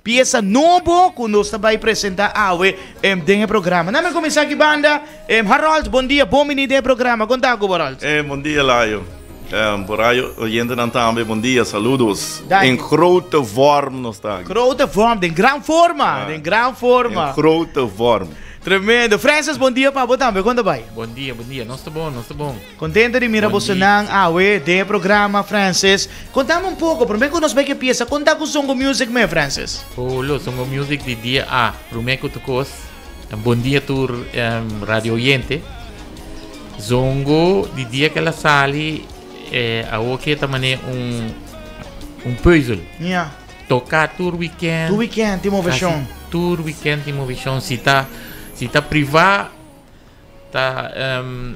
Pieza novo que nós vai apresentar hoje no programa. Vamos começar aqui, banda. Harold, bom dia, bom menino do programa. Conta com Harold. Bom dia, Laio. Boraio, oyente dan também, bom dia, saludos. Dank In grote vorm nog staan. Grote vorm, de gran forma. De gran forma. In grote vorm. Tremendo. Francis, bom dia para você também. Conta bem. Bom dia. Nós está bom. Contente de mirar você hoje do programa, Francis. Contame um pouco, primeiro que nós vamos que pieza. Conta com o Songo Music, meu Francis. Lo Songo Music de dia A. Primeiro que tocou. Bom dia, tur radio oyente. Songo de dia que ela sale. A que também um puzzle. Yeah. Tocar tour weekend. Tu weekend, Timo Vechon. Tour weekend, Timo Vechon. Se tá privado, tá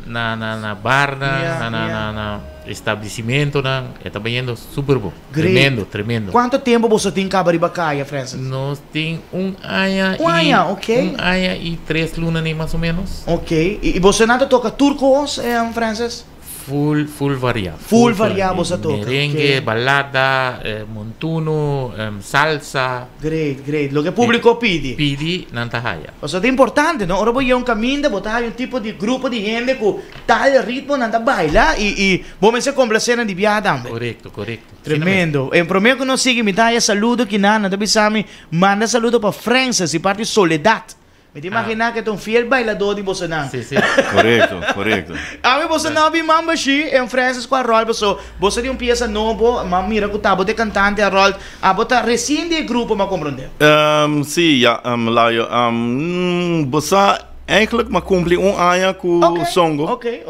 na bar, na estabelecimento, tá indo super bom. Tremendo. Quanto tempo você tem que abrir bacaia, Francis? Nós temos ok. E 3 lunas, mais ou menos. Ok. E você nada toca turcos, Francis? Full variado. Full variado você toca. Merengue, balada, montuno, salsa. Great. Lo que o público pede. Pede, nanta haya. O sea, é importante, ¿no? Ahora voy a un camino, botar un tipo de grupo de gente con tal ritmo, nanda baila y vos se complacer en viaje también. Correcto. Tremendo. En promedio que nos sigue, me da saludo que nada, te bisami, manda saludo para Francis y parte Soledad. Me te imaginas que tu un fiel bailador de Bossa Nova. Sí. Correcto. A mí Bossa Nova mamba aqui, em Francis com a Harold, so, você tem uma peça nova, mas mira que tá, você cantante Harold, você recém de grupo, mas compreender. Sim, Laio, você eigenlijk maar cumpre ano com o Songo. Ok.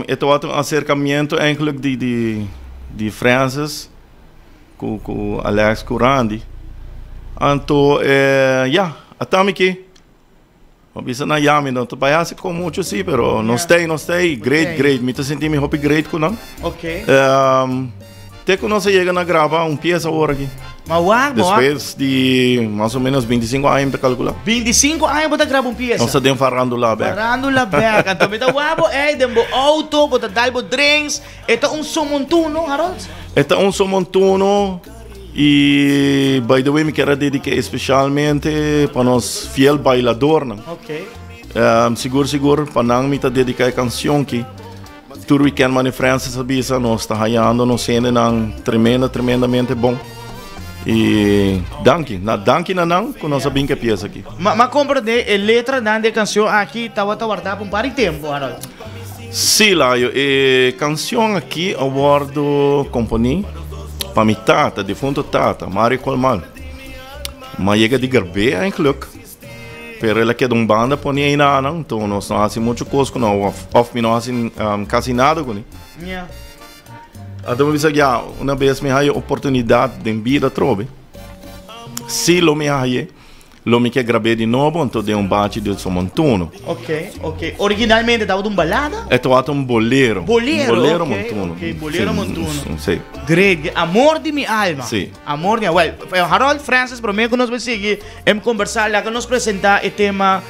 Het was een acercamento eigenlijk de Francis com Alex, com Randy. Então, Atamiki. Bisa na yami no. Trabalhar com muito sim, pero não stay. Great. Me senti me great com não. Ok. Até que nós chega na gravar peça agora aqui. Mas depois de mais ou menos 25 anos para calcular. 25 anos para gravar peça. Nós temos farandula back. Então, me dá wabo, dembo auto, bota dalbo drinks. Ito somontuno, Harold? Ito somontuno. E, by the way, me quero dedicar especialmente para nós fiel bailador. Ok. Seguro, para nós me dedicar a canção que todo weekend em França sabia nós está raiando nos cena tremendamente bom. E danke na não que nós sabemos que pieza aqui. Mas compreende a letra da canção aqui estava guardada por um par de tempo, Harold. Sim, Laio, a canção aqui eu guardo componir para minha tata, defunto tata, Maria Colman. Mas chega de garbe eigenlijk. Pero ela quer uma banda para ninguém não, então nós não fazemos muita coisa com ela, of não fazemos quase nada com ela. Yeah. Então eu disse, uma vez me deu a oportunidade de vida trobe. Se lo me deu, lo me quer gravar de novo, então deu bate de somontuno. Ok. Originalmente estava uma balada? Era bolero. Bolero montuno. Ok, bolero montuno. Sim. Great. Amor de minha alma. Sim. Amor de minha alma. Harold Francis, prometo que nós vamos seguir conversar lá, que nos apresentar o tema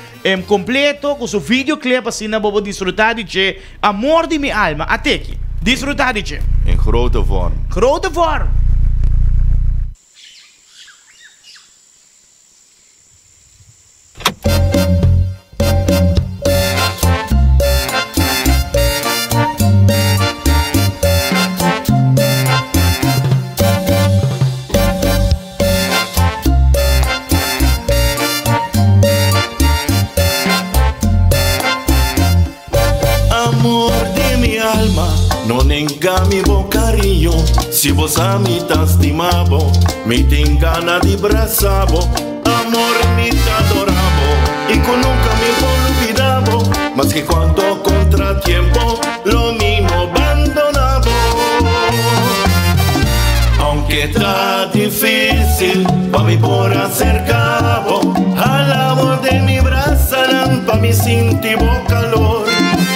completo, com seu videoclip, assim, na bobo desfrutar de Amor de minha alma. Até aqui. Desfrutar de Em grote vorm. Grote vorm. Non engami bo carinho, se você me tá estimavo, me tem gana de abraçavo, amor me tá adoravo, e que nunca me olvidavo, mas que quando contratiempo, lo mismo abandonavo. Aunque tá difícil, pa' mí por acercavo, al amor de mi brazarán, pa' mí sentir calor,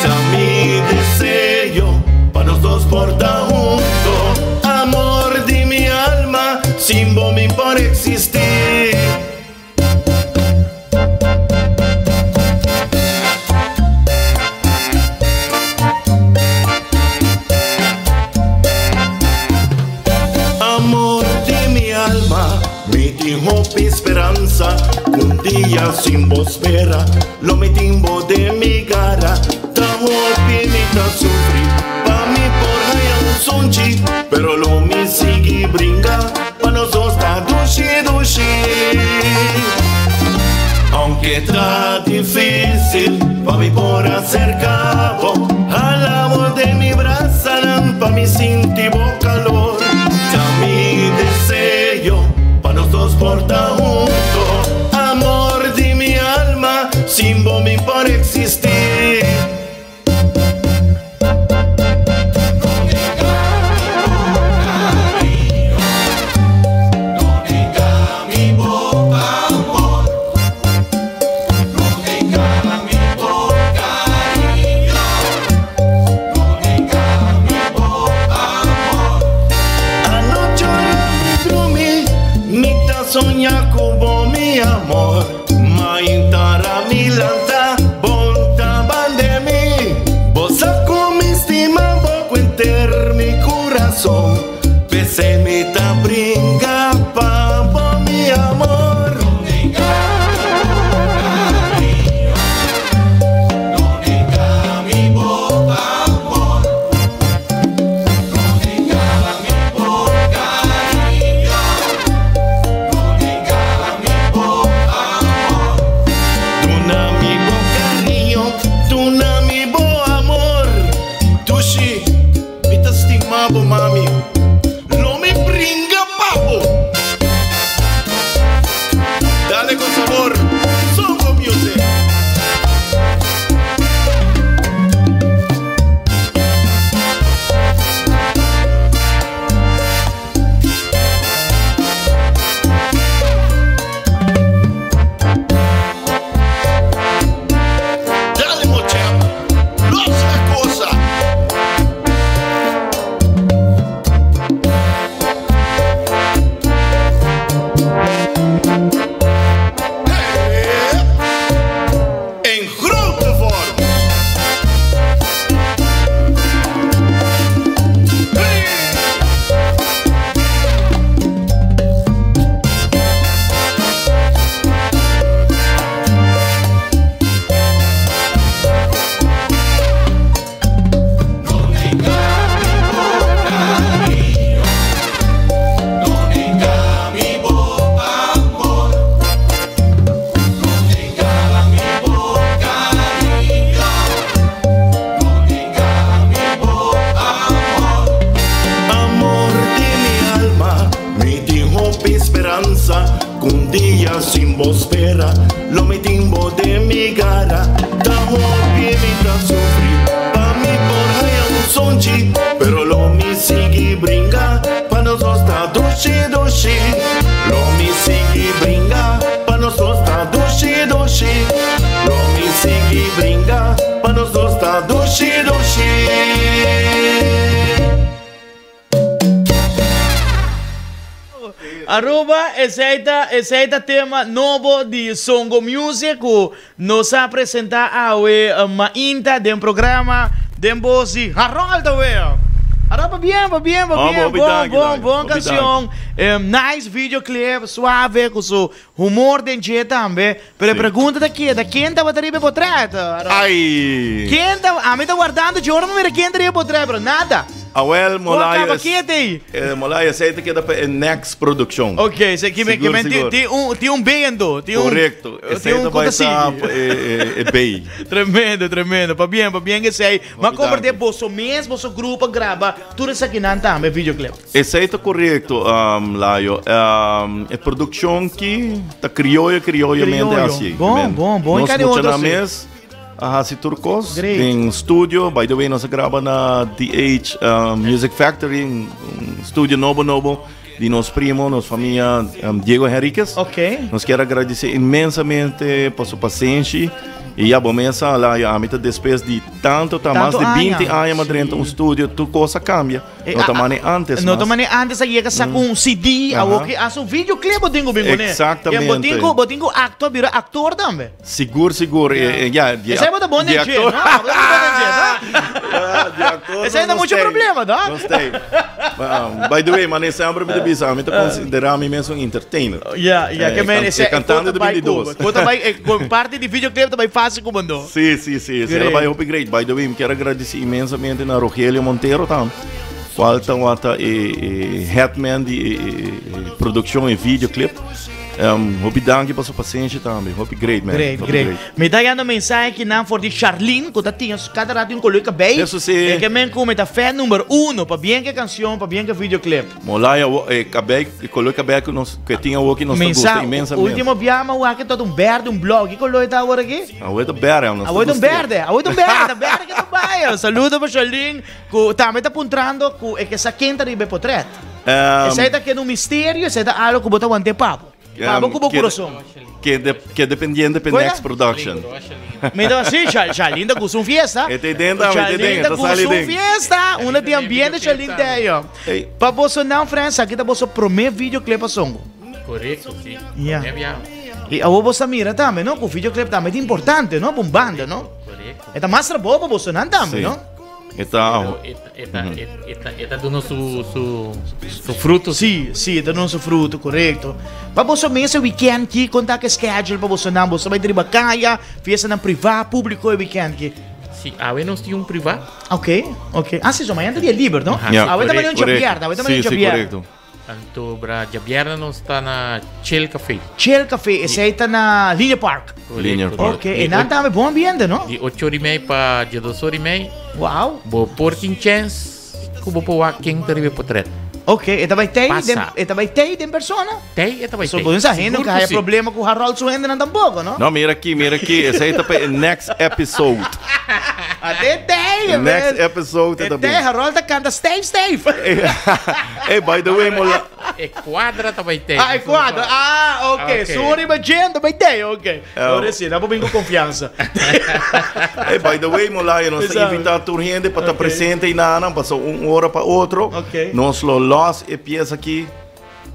ya mi deseo. Los dos porta junto, amor de mi alma, sin vos me por existir. tengo esperanza, un día sin vos espera, lo me timbo de mi cara, tamo pinita sufrir, pa' mi por allá un sonchi, pero lo me sigue brinca, pa' nosotros está dushi, dushi. Aunque está difícil, pa' mi por hacer cabo, al amor de mi braza, pa' mi cintivo calor, ya mi deseo, pa' los dos porta junto, amor de mi alma, sin vos mi por existir. Soñar como mi amor, ma intara mi lanta, bonta van de mí. Vos saco mi estima, poco enter mi corazón. Pese mi ta brinca, pa mi amor. Mami, no me brinca papo. Dale con sabor, Songo Music. Dale mocha, no hagas cosa. Un día sin vos espera, lo me timbo de mi cara, tamo pinita sufrir, pa' mi por allá un sonchi, pero lo mi sigue brinca, pa' nosotros está dushi, dushi, lo mi sigue brinca, pa' nosotros está dushi, dushi, lo mi sigue brinca, pa' nosotros está dushi, dushi. Aruba, esse tema novo de Songo Music, nos apresenta a uma inta de programa de Bosi. Harold, Aruba, bien, bom canção, nice videoclip, suave, com seu humor dentro também. Pero a pergunta daqui, da quem estava arriba por trás? Ai! Quem tá, a mim tá guardando, eu não me quem arriba por trás, pero nada. Awel, Molaya, Molaya, aceita que é da Next Production. Ok, você que tem bando, correto. Aceita vai estar bem. Tremendo, para bem que sei. Mas como de você mesmo, seu grupo grava tudo isso aqui não também videoclip. Aceita correto, Laio. É produção que tá criouamente assim. Bom. Nós escuchamos a Hasi Turcos em estúdio. By the way, nós grava na DH Music Factory, estúdio novo de nosso primo, nossa família Diego Henriquez. Ok. Nós quero agradecer imensamente por sua paciência E a começa lá, a mim depois de tanto, tá mais de 20 anos dentro do estúdio, tu coisa cambia. Não tá mais antes. Não tá mais antes, aí é com um CD, a um videoclip, botinho bingo, né? Exatamente. Botinho actor, vira actor também. Seguro. Esse aí é bom de jeito, não? Esse aí dá muito problema, não? Gostei. By the way, mas sempre me disse, a mim considerar me mesmo entertainer. Cantando de 22. Parte de videoclip também fácil como andou. Sim. Ela vai upgrade. By the way, me quero agradecer imensamente na Rogelio Monteiro também. Falta headman de produção e videoclip. Hope danke pela sua paciência também. Hope great, man. Great. Me dá uma mensagem que não for de Charlene, que tinha cada rato coloca bem. Isso sim. É que me come tá fé número 1 para bem que canção, para bem que videoclip. Molaya, coloca bem que tinha o que nós gosta imensamente. O último biama o que todo verde, blog, que coloca tá agora aqui? A oito verde, que tu vai. Saludo para Charlene, que também tá apontando que essa quinta de potret. Essa é que no mistério, essa é algo que botar ante papo. Que dependiente da Next Production. Me dá assim, Charlene da Gusum Fiesta. Charlene da Gusum Fiesta. Uma de ambiente, Charlene da aí. Para você não, França, aqui tá você primeiro videoclip a songo. Correto, sim. E a você mira também, não? Que o videoclip também é importante, não? Para uma banda, não? Correto. É mais trabalho para você não também, não? Está dando su fruto. Sim, está dando su fruto, correto. Para você mesmo, weekend aqui, contar que schedule para você não, você vai ter bacaia, festa na privado, público e weekend aqui. Sim, nós temos um privado. Ok. Sim, amanhã é dia livre, não? Também não Sim, correto. Então, para Javier nós está na Shell Café. Shell Café, esse aí está na Linha Park. Linha Park. Ok, e não está bom ambiente, não? De 8h30 para 12h30. Uau. Bo porting chance, kubo po walking dari potret. Ok, e também tem de persona? Tem, e também tem. So, por isso, não há problema com o Harold Suenda não tampouco, não? Não, mira aqui. Esse aí tá para next episode. Até tem, next episode também. Até Harold canta Stave. Hey, by the way, mola. É quadra também tem. É quadra. Ok. Sorry, mas gente também tem, ok. Agora sim, dá para vir com confiança. Hey, by the way, mola, nós estamos invitando a tua gente para estar presente e nada, passou uma hora para outro. Ok. Nós los e pieza aqui.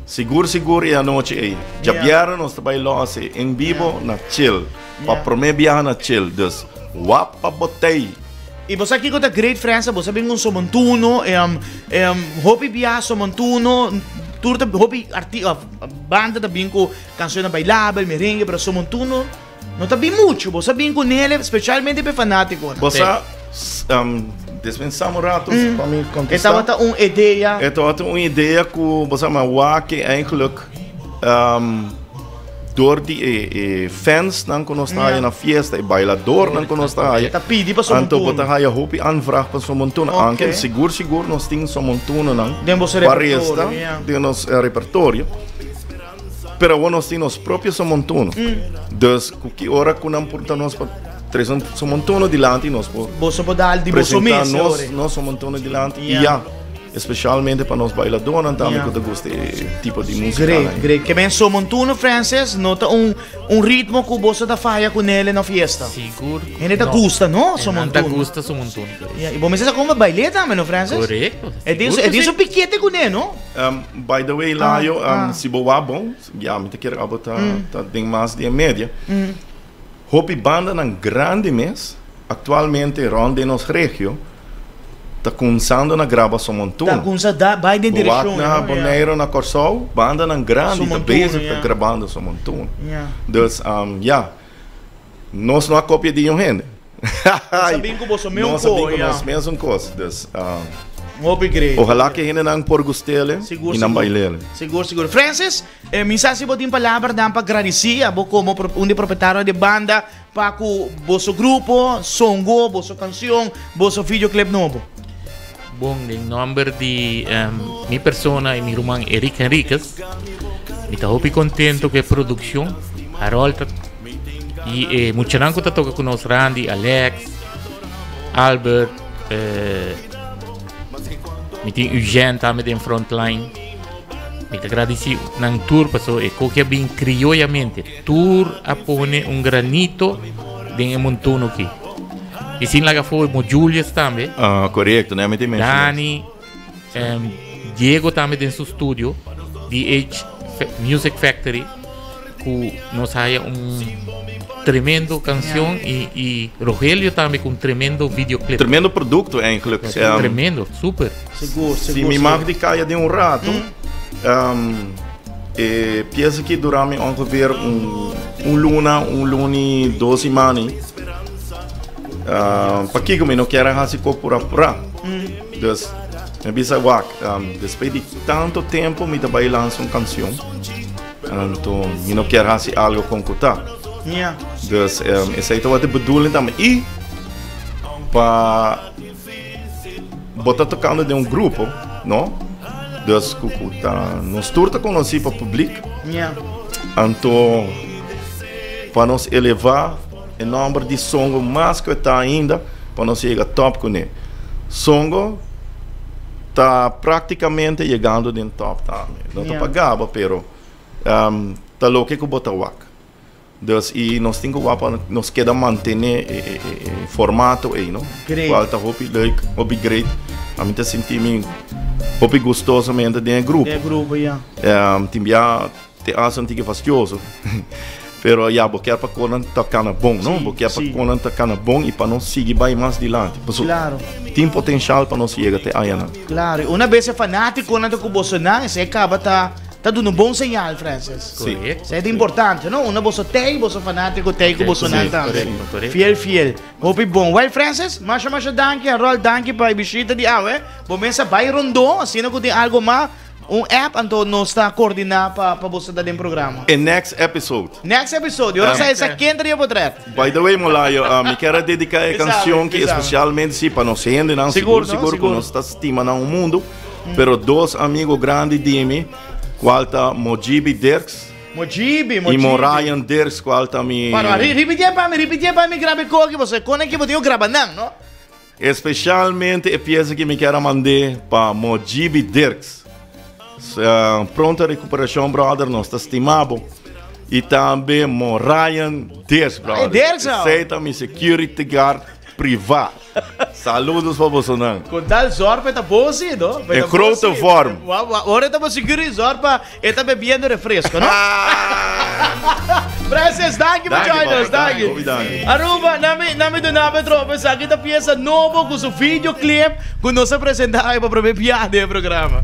Seguro e a noite aí. Já vieram, nós trabalhamos em vivo na chill. Para primeiro viajar na chill. Dus, wapa botei. E você aqui com a Great França, você vem com Somontuno, hobby viajar Somontuno, hobby banda também com canções bailáveis, merengue, para Somontuno. Não está bem muito, você vem com ele, especialmente para fanático. Você, dispensamos ratos para me contestar. Esta é uma ideia. Esta é uma ideia que você que eigenlijk door die fans não conhecem na fiesta e bailador não conhecem. Está pedindo para Somontuno. Então você vai hope aanvraag para Somontuno. Anche seguro nós temos Somontuno não. Temos repertório. Temos repertório. Pero nós temos próprio Somontuno. Dus que hora que não portamos para trazendo Somontuno dilante nós você pode dar de apresentar nós Somontuno dilante e especialmente para nós bailadores também que gosta tipo de música. Great. Que bem Somontuno, Francis, nota ritmo que você da faia com ele na fiesta. Seguro. Ele te gusta, não? Somontuno. Gusta Somontuno. E você sabe como baile também, não, Francis? Correto. É disso piquete com ele, não? By the way, lá eu se boa bom, me quero abotar tem mais de média. Hopi banda na grande mês, atualmente ronde nos região, está começando na grava Somontuno. Está começando vai de direção. Na Bonaire na Corsol, banda na grande, está basic gravando Somontuno. Dus, nós não há cópia de gente. Sabemos que você mesmo coisa. Nós mesmo coisa. Dus, upgrade. Ojalá que gente não por gostele e não bailele. Seguro. Francis, mensagem para ti palavra dá para agradecer a como proprietário de banda para o vosso grupo, songo, vosso canção, vosso videoclip novo. Bom, em nome de minha persona e meu irmão Eric Henriquez, estou muito contente com a produção, Harold e muito ranco está tocando com nós, Randy, Alex, Albert, mi tem Eugene também em frontline. Me agradeço na tour passou e qualquer bem criollamente tour a pone granito tem um montão aqui. E sim lá foi o Julius também. Correto, né? Dani, Diego também tem seu estúdio, DH Music Factory, que nos haya tremendo canção e Rogelio também com tremendo videoclip. Tremendo produto, eigenlijk. Tremendo, super. Seguro. Se me mag de caia de rato, penso que durante ongeveer luni 12 semanas, para que eu não quero fazer pura. Dus, eu bisa wak, depois de tanto tempo, me trabalhei lançar uma canção. Então, eu não quero fazer algo com kuta. Yeah. Dus, essa é a bedoeling também. E, para botar tocando de grupo, não? Dus, nós turta conheci para o público. Yeah. Então, para nós elevar o número de sons mais que está ainda, para nós chegar top com ele. Songo está praticamente chegando no top também. Não está pagado, pero está louco que botar wak. Dus e nós temos que nós queda manter o formato aí, não? Qual está leuk, hobby great. A mim tá sentindo hobby gostosamente dentro do grupo. Dentro do grupo, yeah. Timbia te acha antigo fastioso. Pero já porque para quando tocando bom, não? Porque para quando tocando bom e para nós seguir bem mais adiante. Claro. Tem potencial para nós chegar até aí, não? Claro. Uma vez é fanático quando tu Bolsonaro, você acaba tá dando um bom sinal, Francis. Sim. Isso é importante, não? Uma bolsa tem, bolsa fanático tem com Bolsonaro também. Fiel. Hope bom. Well, Francis, mas danke, Harold, danke para a visita de Aue. Começa vai rondon, assim não tem algo mais. App então nós está coordenando para você dar um programa. E next episode. Eu sei essa quente eu vou trazer. By the way, Molayo, me quero dedicar a canção que especialmente sim para nós gente, não seguro que nós está estimando no mundo, pero dois amigos grandes de mim, qual tá Mojibi Dirks. E Morayan Dirks, qual tá mi. Para repetir para mim grave que você conhece que você grava não? Especialmente a peça que me quero mandar para Mojibi Dirks. Pronta recuperação, brother, nós está estimado. E também Morayan Dirks, brother. Dirks, aceita minha security guard privado. Saludos para Bolsonaro. Com tal zorpa está posido. Em grote vorm. Agora estamos security zorpa e está bebendo refresco, não? Francis, danke por joinas, danke. Aruba, nami do nome tropa, essa aqui tá peça nova com seu videoclip que nós apresentamos para o primeiro programa.